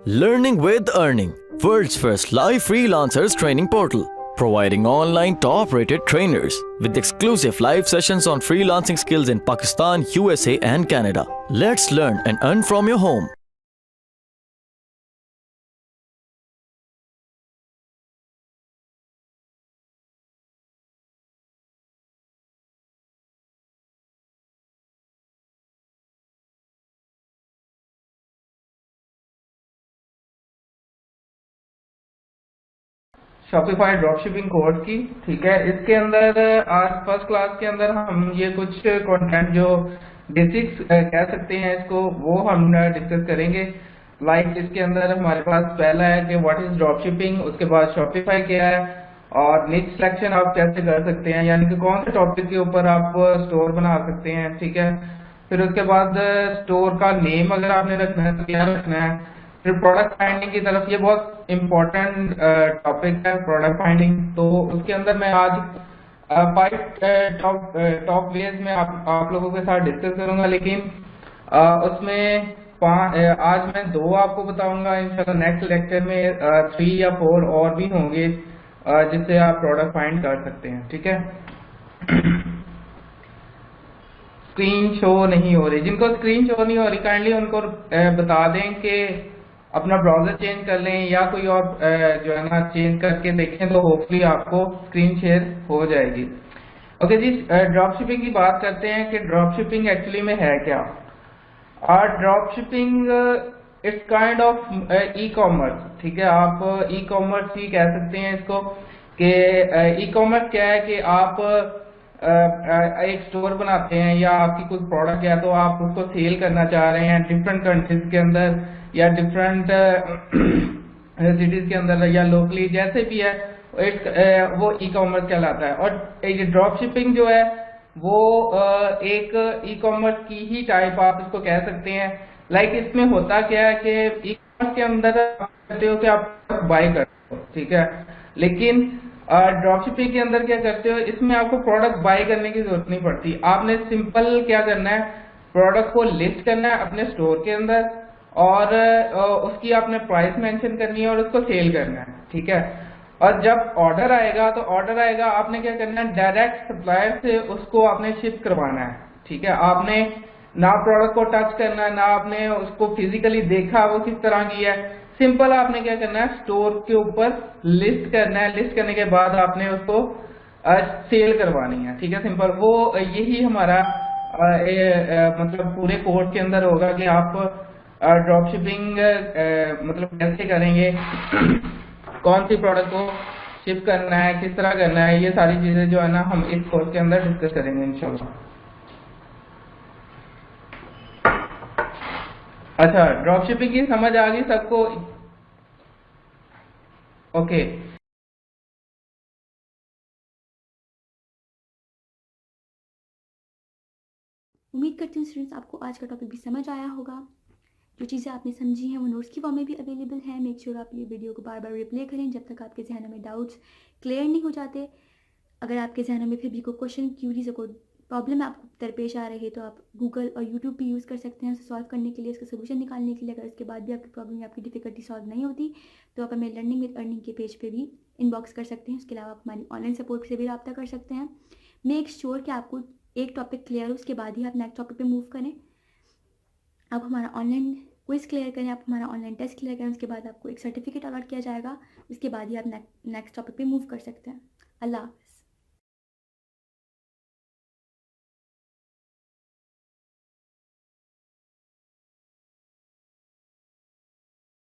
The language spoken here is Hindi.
Learning with Earning, world's first live freelancers training portal, providing online top-rated trainers with exclusive live sessions on freelancing skills in Pakistan, USA and Canada. Let's learn and earn from your home. Shopify dropshipping course की। ठीक है, इसके अंदर आज फर्स्ट क्लास के अंदर हम ये कुछ कंटेंट जो बेसिक्स कह सकते हैं इसको, वो हम डिस्कस करेंगे। लाइक इसके अंदर हमारे पास पहला है कि व्हाट इज ड्रॉपशिपिंग, उसके बाद शॉपिफाई क्या है और निच सिलेक्शन आप कैसे कर सकते हैं, यानी कि कौन से टॉपिक के ऊपर आप स्टोर बना सकते हैं। ठीक है, फिर उसके बाद स्टोर का नेम अगर आपने रखना है तो क्या रखना है। फिर प्रोडक्ट फाइंडिंग की तरफ, ये बहुत इंपॉर्टेंट टॉपिक है प्रोडक्ट फाइंडिंग। तो उसके अंदर मैं आज 5 टॉप वेज में आप लोगों के साथ डिस्कस करूंगा, लेकिन उसमें आज मैं 2 आपको बताऊंगा। इंशाल्लाह नेक्स्ट लेक्चर में 3 या 4 और भी होंगे जिससे आप प्रोडक्ट फाइंड कर सकते हैं। ठीक है, स्क्रीन शो नहीं हो रही, जिनको स्क्रीन शो नहीं हो रही काइंडली उनको बता दें कि अपना ब्राउजर चेंज कर लें या कोई और जो है ना चेंज करके देखें, तो होपफुली आपको स्क्रीन शेयर हो जाएगी। ओके जी, ड्रॉप शिपिंग की बात करते हैं कि ड्रॉप शिपिंग एक्चुअली में है क्या। और drop shipping it's kind of e commerce. ठीक है, आप ई कॉमर्स ही कह सकते हैं इसको कि ई कॉमर्स क्या है कि आप एक स्टोर बनाते हैं या आपकी कोई प्रोडक्ट है तो आप उसको सेल करना चाह रहे हैं डिफरेंट कंट्रीज के अंदर या डिफरेंट सिटीज के अंदर या लोकली, जैसे भी है वो ई कॉमर्स कहलाता है। और ये ड्रॉप शिपिंग जो है वो एक ई कॉमर्स की ही टाइप आप इसको कह सकते हैं। लाइक इसमें होता क्या है कि ई कॉमर्स के अंदर आप करते हो कि आप बाय करते हो, ठीक है, लेकिन ड्रॉप शिपिंग के अंदर क्या करते हो, इसमें आपको प्रोडक्ट बाय करने की जरूरत नहीं पड़ती। आपने सिंपल क्या करना है, प्रोडक्ट को लिस्ट करना है अपने स्टोर के अंदर और उसकी आपने प्राइस मेंशन करनी है और उसको सेल करना है। ठीक है, और जब ऑर्डर आएगा तो ऑर्डर आएगा, आपने क्या करना है, डायरेक्ट सप्लायर से उसको आपने शिप करवाना है। ठीक है, आपने ना प्रोडक्ट को टच करना है, ना आपने उसको फिजिकली देखा वो किस तरह की है। सिंपल आपने क्या करना है, स्टोर के ऊपर लिस्ट करना है, लिस्ट करने के बाद आपने उसको सेल करवानी है। ठीक है, सिंपल वो यही हमारा मतलब पूरे कोर्स के अंदर होगा कि आप ड्रॉप शिपिंग मतलब कैसे करेंगे, कौन सी प्रोडक्ट को शिप करना है, किस तरह करना है, ये सारी चीजें जो है ना हम इस कोर्स के अंदर डिस्कस करेंगे इंशाल्लाह। अच्छा, ड्रॉप शिपिंग की समझ आ गई सबको? ओके, उम्मीद करती हूँ स्टूडेंट्स आपको आज का टॉपिक भी समझ आया होगा। जो चीज़ें आपने समझी हैं वो नोट्स की फॉर्म में भी अवेलेबल है। मेक श्योर आप ये वीडियो को बार बार रिप्ले करें जब तक आपके जहनों में डाउट्स क्लियर नहीं हो जाते। अगर आपके जहनों में फिर भी कोई क्वेश्चन, क्यूरीज, कोई प्रॉब्लम आपको दरपेश आ रही है तो आप गूगल और यूट्यूब भी यूज़ कर सकते हैं उसे सॉल्व करने के लिए, उसका सोल्यूशन निकालने के लिए। अगर उसके बाद भी आपकी प्रॉब्लम या आपकी डिफिकल्टी सॉल्व नहीं होती तो आप हमें लर्निंग विद अर्निंग के पेज पे भी इनबॉक्स कर सकते हैं। उसके अलावा आप हमारी ऑनलाइन सपोर्ट से भी रब्ता कर सकते हैं। मेक श्योर कि आपको एक टॉपिक क्लियर हो, उसके बाद ही आप नेक्स्ट टॉपिक पे मूव करें। आप हमारा ऑनलाइन क्विज क्लियर करें, आप हमारा ऑनलाइन टेस्ट क्लियर करें, उसके बाद आपको एक सर्टिफिकेट अलॉट किया जाएगा। उसके बाद ही आप नेक्स्ट टॉपिक पे मूव कर सकते हैं। अल्लाह।